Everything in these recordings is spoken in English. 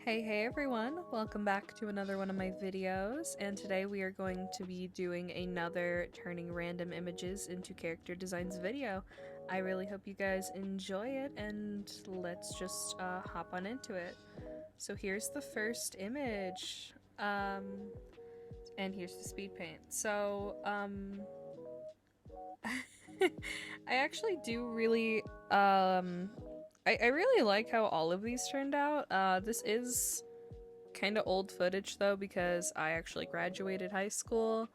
Hey everyone, welcome back to another one of my videos, and today we are going to be doing another turning random images into character designs video. I really hope you guys enjoy it, and let's just hop on into it. So here's the first image, and here's the speed paint. I actually do really, I really like how all of these turned out. This is kind of old footage though because I actually graduated high school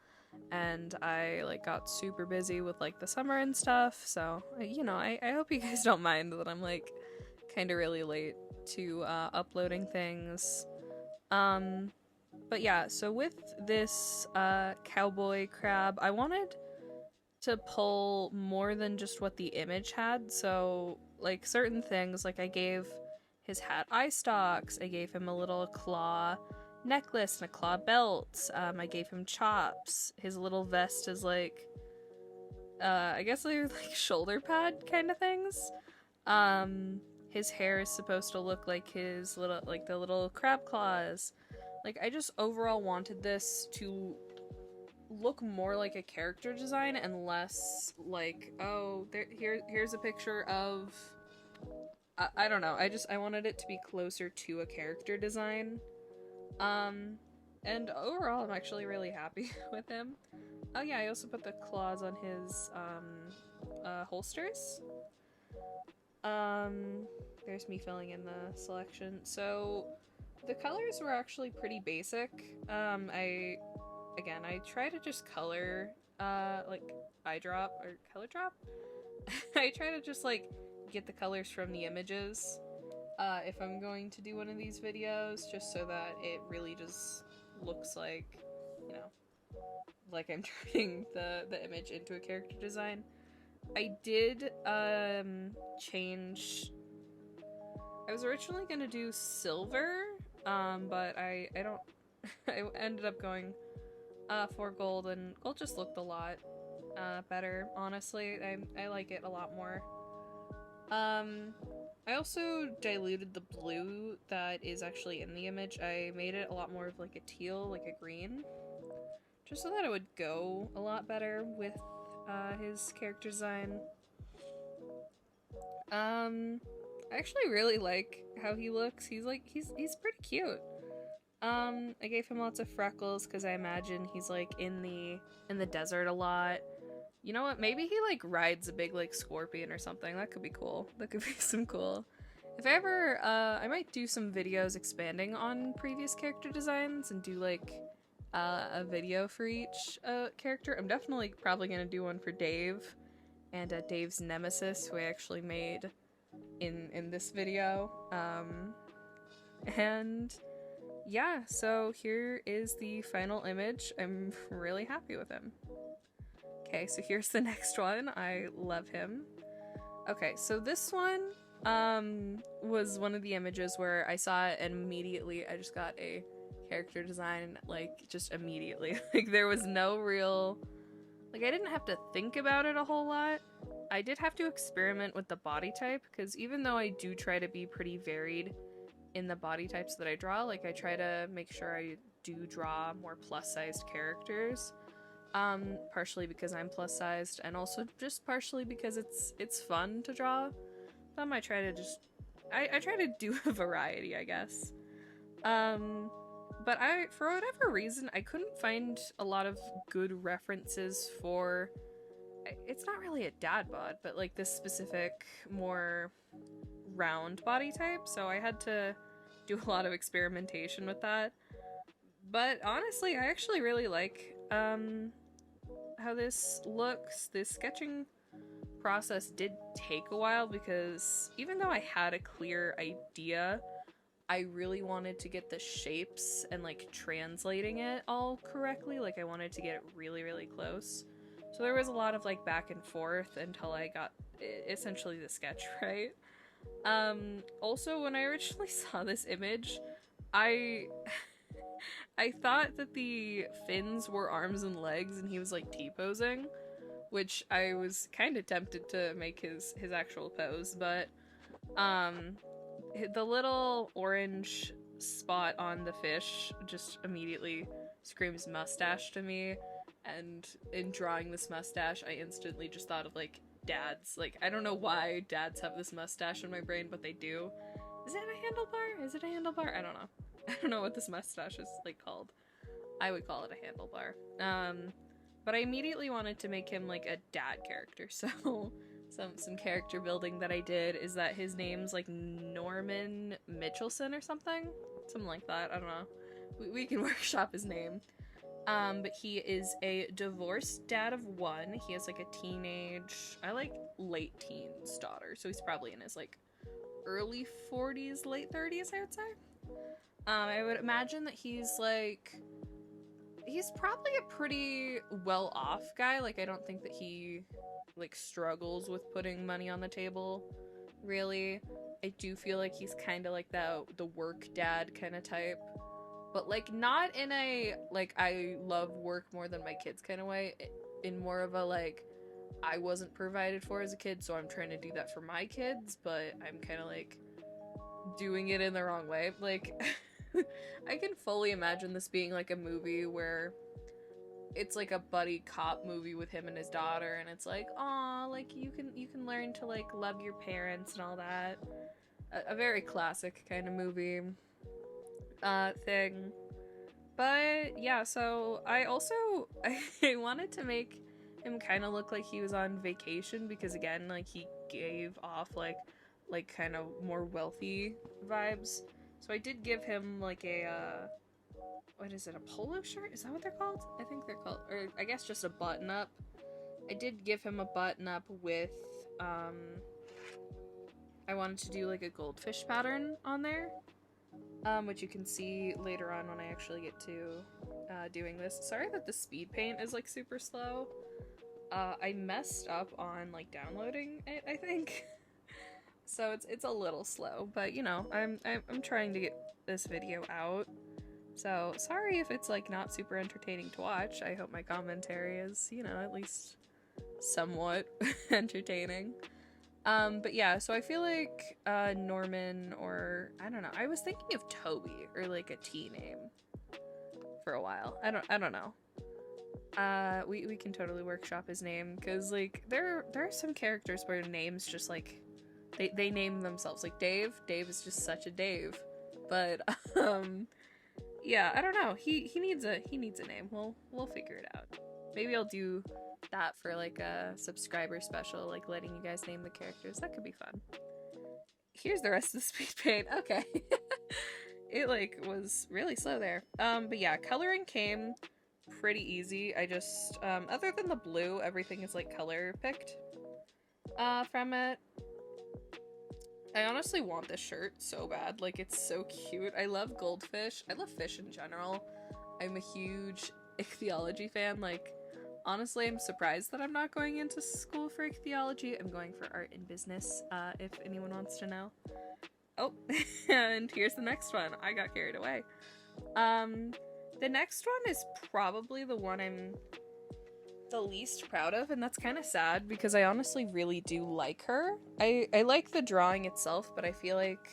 and I like got super busy with like the summer and stuff. So, I hope you guys don't mind that I'm like kind of really late to uploading things. Um, but yeah, so with this cowboy crab, I wanted to pull more than just what the image had. So, like certain things, like I gave his hat eye stalks, I gave him a little claw necklace and a claw belt. I gave him chops. His little vest is like, I guess they're like shoulder pad kind of things. His hair is supposed to look like his little, like the little crab claws. Like, I just overall wanted this to look more like a character design and less like, oh, here's a picture of I don't know. I wanted it to be closer to a character design. Um and overall I'm actually really happy with him. Oh yeah, I also put the claws on his holsters. Um there's me filling in the selection. So the colors were actually pretty basic. I try to just color like eye drop or color drop. I try to just like get the colors from the images if I'm going to do one of these videos, just so that it really just looks like, you know, like I'm turning the image into a character design. I did change. I was originally gonna do silver, but I don't. I ended up going for gold, and gold just looked a lot better. Honestly, I like it a lot more. Um, I also diluted the blue that is actually in the image. I made it a lot more of like a teal, like a green, just so that it would go a lot better with his character design. I actually really like how he looks. He's pretty cute. I gave him lots of freckles because I imagine he's like in the desert a lot. You know what? Maybe he like rides a big like scorpion or something. That could be cool. That could be some cool. If I ever, I might do some videos expanding on previous character designs and do like a video for each character. I'm definitely probably gonna do one for Dave and Dave's nemesis, who I actually made in this video. And yeah, so here is the final image. I'm really happy with him. Okay, so here's the next one. I love him. Okay, so this one was one of the images where I saw it and immediately I just got a character design, like just immediately. Like there was no real, like I didn't have to think about it a whole lot. I did have to experiment with the body type because even though I do try to be pretty varied in the body types that I draw, like I try to make sure I do draw more plus-sized characters. Partially because I'm plus sized, and also just partially because it's fun to draw them. I try to just I try to do a variety, I guess. But I, for whatever reason, I couldn't find a lot of good references for. It's not really a dad bod, but like this specific more round body type. So I had to do a lot of experimentation with that. But honestly, I actually really like how this looks. This sketching process did take a while because even though I had a clear idea, I really wanted to get the shapes and like translating it all correctly. Like I wanted to get it really, really close. So there was a lot of like back and forth until I got essentially the sketch right. Also, when I originally saw this image, I I thought that the fins were arms and legs and he was like T-posing, which I was kind of tempted to make his actual pose, but the little orange spot on the fish just immediately screams mustache to me, and in drawing this mustache I instantly just thought of like dads. Like, I don't know why dads have this mustache in my brain, but they do. Is it a handlebar? Is it a handlebar? I don't know. I don't know what this mustache is like called. I would call it a handlebar. But I immediately wanted to make him like a dad character, so some character building that I did is that his name's like Norman Mitchelson or something like that. I don't know. We can workshop his name. But he is a divorced dad of one. He has like a teenage, I like late teens daughter, so he's probably in his like early 40s, late 30s, I would say. I would imagine that he's probably a pretty well-off guy. Like, I don't think that he like struggles with putting money on the table, really. I do feel like he's kind of like the work dad kind of type, but like not in a like I love work more than my kids kind of way, in more of a like I wasn't provided for as a kid, so I'm trying to do that for my kids, but I'm kind of like doing it in the wrong way. Like I can fully imagine this being like a movie where it's like a buddy cop movie with him and his daughter, and it's like, aw, like you can learn to like love your parents and all that. A very classic kind of movie thing. But yeah, so I also I wanted to make him kind of look like he was on vacation, because again, like he gave off like kind of more wealthy vibes. So I did give him like a what is it, a polo shirt? Is that what they're called? I think they're called, or I guess just a button up. I did give him a button up with I wanted to do like a goldfish pattern on there, which you can see later on when I actually get to doing this. Sorry that the speed paint is like super slow. I messed up on like downloading it, I think. So it's a little slow, but you know, I'm trying to get this video out. So sorry if it's like not super entertaining to watch. I hope my commentary is, you know, at least somewhat entertaining. But yeah, so I feel like Norman, or I don't know. I was thinking of Toby, or like a T name for a while. I don't know. We can totally workshop his name, because like there are some characters where names just like they name themselves. Like Dave is just such a Dave. But yeah, I don't know. He needs a name. We'll figure it out. Maybe I'll do that for like a subscriber special, like letting you guys name the characters. That could be fun. Here's the rest of the speed paint. Okay. It like was really slow there. But yeah, coloring came pretty easy. I just other than the blue, everything is like color picked from it. I honestly want this shirt so bad. Like, it's so cute. I love goldfish. I love fish in general. I'm a huge ichthyology fan. Like, honestly, I'm surprised that I'm not going into school for ichthyology. I'm going for art and business, if anyone wants to know. Oh, and here's the next one. I got carried away. The next one is probably the one I'm the least proud of, and that's kind of sad, because I honestly really do like her. I like the drawing itself, but I feel like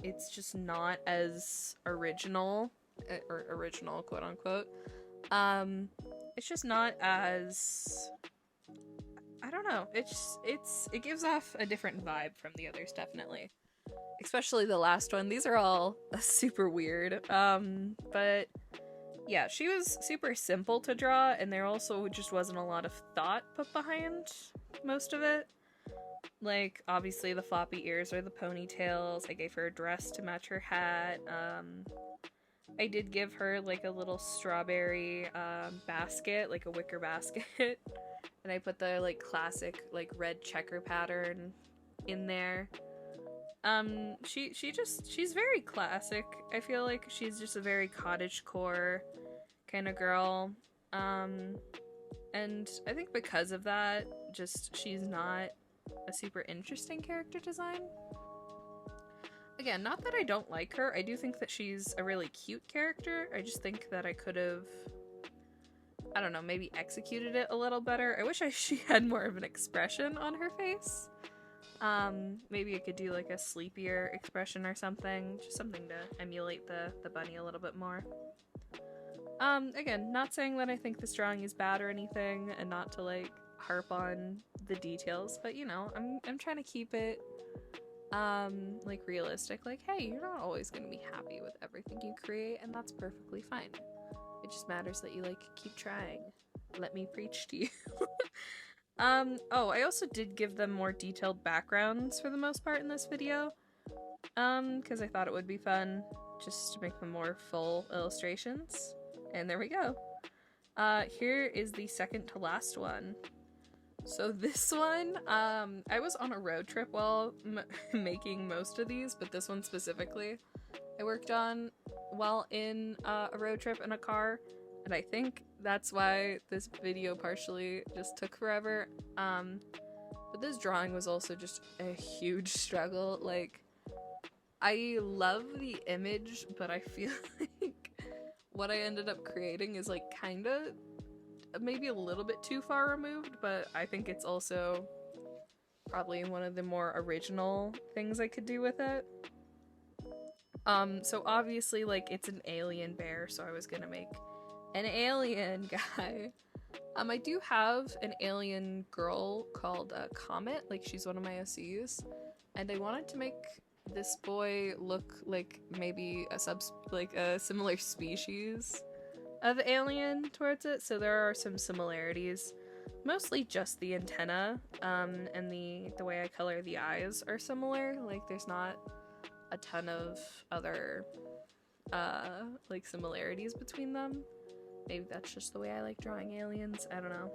it's just not as original, or original, quote unquote. It's just not as, I don't know, it gives off a different vibe from the others, definitely. Especially the last one. These are all super weird. But yeah, she was super simple to draw, and there also just wasn't a lot of thought put behind most of it. Like, obviously the floppy ears or the ponytails. I gave her a dress to match her hat. I did give her like a little strawberry basket, like a wicker basket. And I put the like classic like red checker pattern in there. She's very classic. I feel like she's just a very cottagecore kind of girl. And I think because of that, just she's not a super interesting character design. Again, not that I don't like her. I do think that she's a really cute character. I just think that I could have, I don't know, maybe executed it a little better. I wish she had more of an expression on her face. Maybe I could do like a sleepier expression or something, just something to emulate the bunny a little bit more. Again, not saying that I think this drawing is bad or anything, and not to like harp on the details, but you know, I'm trying to keep it like realistic. Like, hey, you're not always gonna be happy with everything you create, and that's perfectly fine. It just matters that you like keep trying. Let me preach to you. Oh, I also did give them more detailed backgrounds for the most part in this video. Because I thought it would be fun just to make them more full illustrations. And there we go. Here is the second to last one. So this one, I was on a road trip while making most of these, but this one specifically I worked on while in a road trip in a car, and I think that's why this video partially just took forever. But this drawing was also just a huge struggle. Like, I love the image, but I feel like what I ended up creating is like kinda maybe a little bit too far removed, but I think it's also probably one of the more original things I could do with it. So obviously, like, it's an alien bear, so I was gonna make an alien guy. I do have an alien girl called Comet, like she's one of my OCs, and I wanted to make this boy look like maybe a similar species of alien towards it, so there are some similarities. Mostly just the antenna, and the way I color the eyes are similar. Like, there's not a ton of other like similarities between them. Maybe that's just the way I like drawing aliens, I don't know.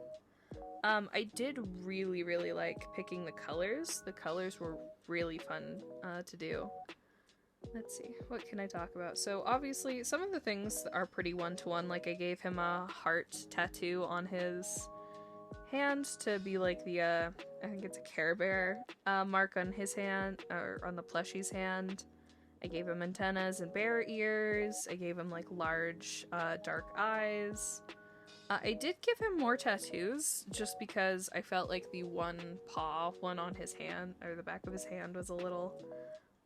I did really like picking the colors. The colors were really fun to do. Let's see, what can I talk about? So obviously some of the things are pretty one-to-one, like I gave him a heart tattoo on his hand to be like the I think it's a Care Bear mark on his hand, or on the plushie's hand. I gave him antennas and bear ears. I gave him like large dark eyes. I did give him more tattoos just because I felt like the one on his hand, or the back of his hand, was a little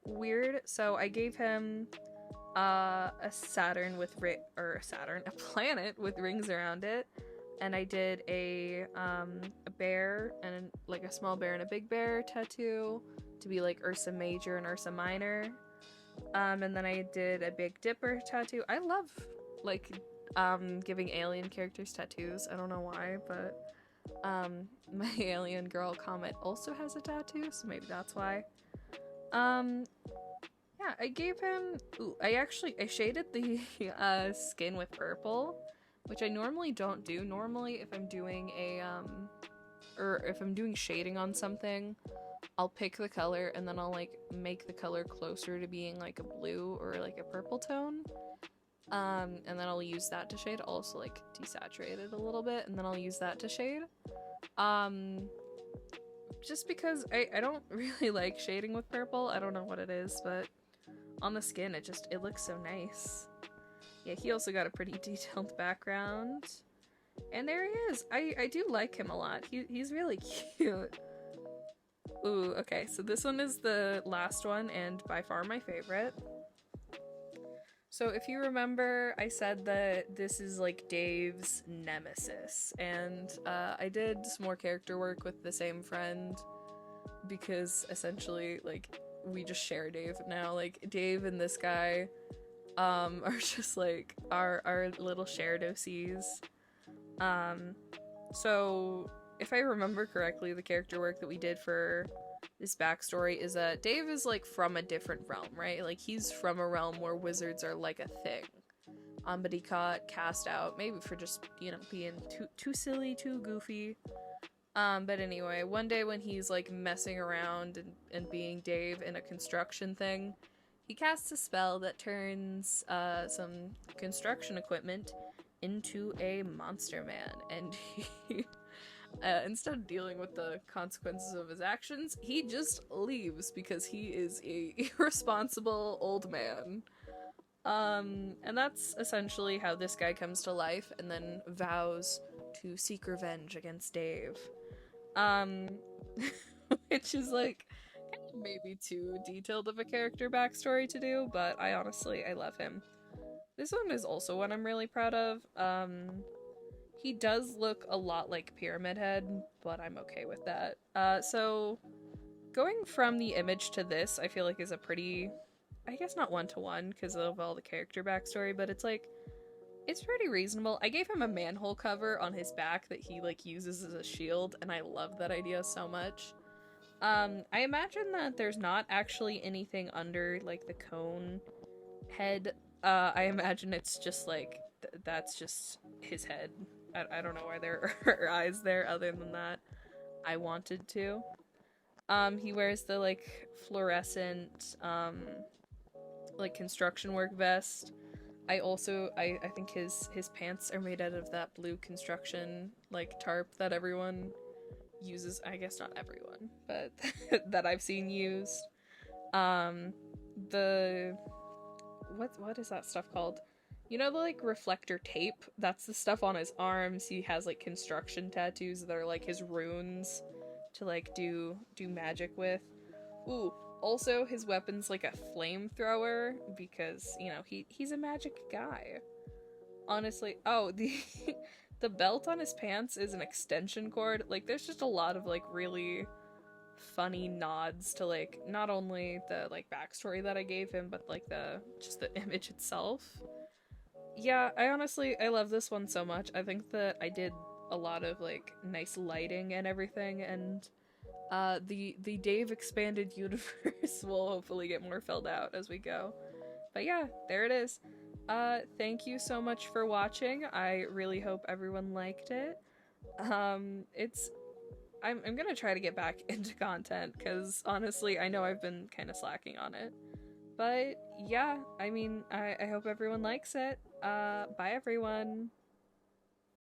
weird. So I gave him a planet with rings around it. And I did a bear and like a small bear and a big bear tattoo to be like Ursa Major and Ursa Minor. And then I did a Big Dipper tattoo. I love like giving alien characters tattoos. I don't know why, but my alien girl Comet also has a tattoo, so maybe that's why. Yeah, I gave him. Ooh, I shaded the skin with purple, which I normally don't do. Normally, if I'm doing a or if I'm doing shading on something, I'll pick the color and then I'll like make the color closer to being like a blue or like a purple tone. And then I'll use that to shade. I'll also like desaturate it a little bit and then I'll use that to shade. Just because I don't really like shading with purple. I don't know what it is, but on the skin it looks so nice. Yeah, he also got a pretty detailed background. And there he is. I do like him a lot. He's really cute. Ooh, okay, so this one is the last one and by far my favorite. So if you remember, I said that this is like Dave's nemesis, and I did some more character work with the same friend because essentially, like, we just share Dave now. Like, Dave and this guy are just like our little shared OCs. So if I remember correctly, the character work that we did for this backstory is that Dave is like from a different realm, right? Like, he's from a realm where wizards are like a thing. But he got cast out, maybe for just, you know, being too silly, too goofy. But anyway, one day when he's like messing around and being Dave in a construction thing, he casts a spell that turns some construction equipment into a monster man, and he instead of dealing with the consequences of his actions, he just leaves because he is a irresponsible old man. And that's essentially how this guy comes to life and then vows to seek revenge against Dave. Which is like maybe too detailed of a character backstory to do, but I love him. This one is also one I'm really proud of. He does look a lot like Pyramid Head, but I'm okay with that. So going from the image to this, I feel like is a pretty, I guess not one to one because of all the character backstory, but it's like it's pretty reasonable. I gave him a manhole cover on his back that he like uses as a shield, and I love that idea so much. I imagine that there's not actually anything under like the cone head. I imagine it's just like that's just his head. I don't know why there are eyes there other than that. I wanted to. He wears the like fluorescent like construction work vest. I think his pants are made out of that blue construction like tarp that everyone uses. I guess not everyone, but that I've seen used. Um the what is that stuff called? You know the like reflector tape? That's the stuff on his arms. He has like construction tattoos that are like his runes to like do magic with. Ooh, also his weapon's like a flamethrower because, you know, he's a magic guy. Honestly, oh, the the belt on his pants is an extension cord. Like there's just a lot of like really funny nods to like not only the like backstory that I gave him, but like the just the image itself. Yeah, I love this one so much. I think that I did a lot of like nice lighting and everything, and the Dave expanded universe will hopefully get more filled out as we go. But yeah, there it is. Thank you so much for watching. I really hope everyone liked it. It's I'm gonna try to get back into content because honestly, I know I've been kind of slacking on it. But yeah, I mean, I hope everyone likes it. Bye everyone.